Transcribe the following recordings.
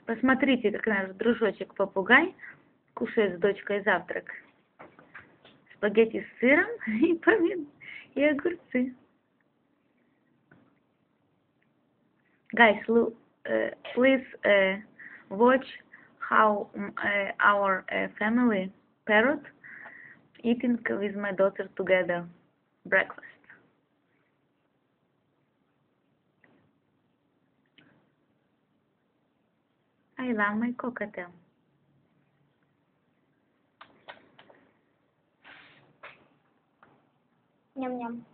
Посмотрите, как наш дружочек-попугай кушает с дочкой завтрак. Спагетти с сыром и огурцы. Guys, look, please watch how our family parrot eating with my daughter together breakfast. I love my CockAtiel. Ням-ням.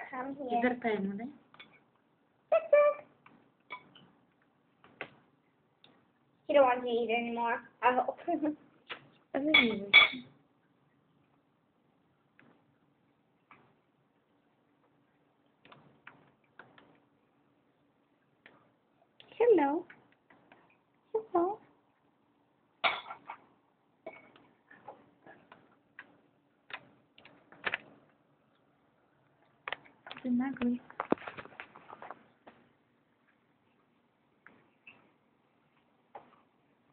Come here. Вертаємо, да? He don't want to eat anymore. I hope. Hello. Hello. Ты наглый.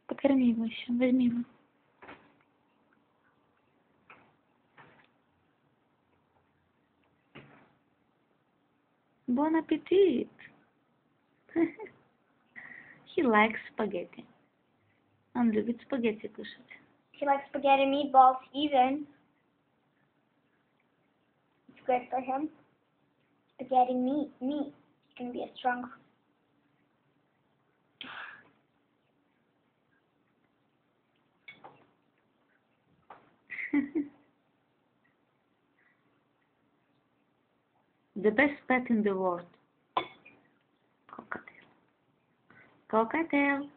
Покорми его еще, возьми его. Bon appetit! He likes spaghetti. Он любит спагетти кушать. He likes spaghetti meatballs even. It's good for him. Spaghetti meat. It's going to be a strong. The best pet in the world. CockAtiel. CockAtiel.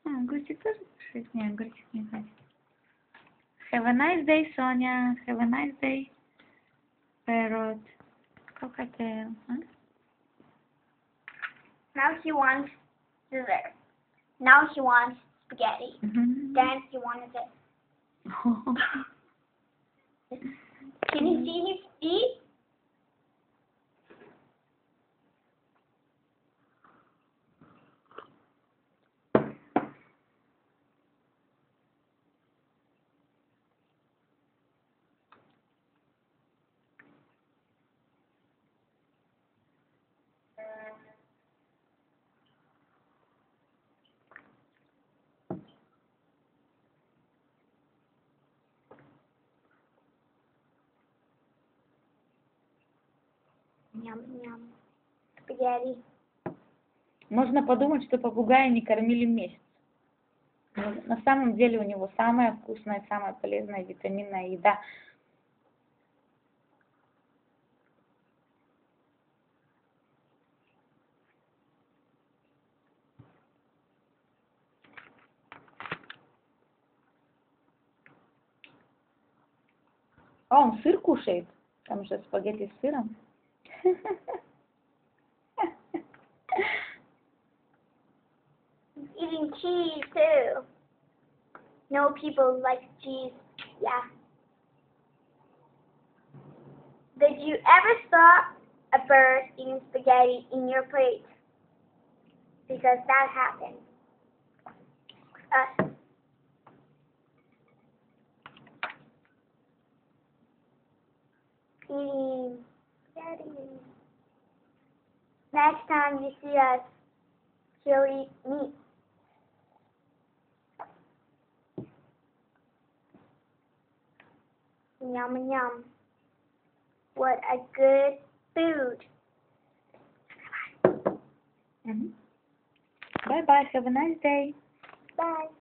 Огурчик тоже кушает? Не, огурчик не хочет. Have a nice day, Sonia. Have a nice day, parrot. CockAtiel. Huh? Now he wants dessert. Now he wants spaghetti. Then he wanted it. Can you see his feet? Ням-ням. Спагетти. Можно подумать, что попугая не кормили месяц. Но на самом деле у него самая вкусная, самая полезная витаминная еда. А он сыр кушает? Там же спагетти с сыром. He's eating cheese too. No people like cheese. Yeah. Did you ever saw a bird eating spaghetti in your plate? Because that happened. Eating spaghetti. Next time you see us, he'll eat meat. Yum yum. What a good food. Bye bye. Have a nice day. Bye.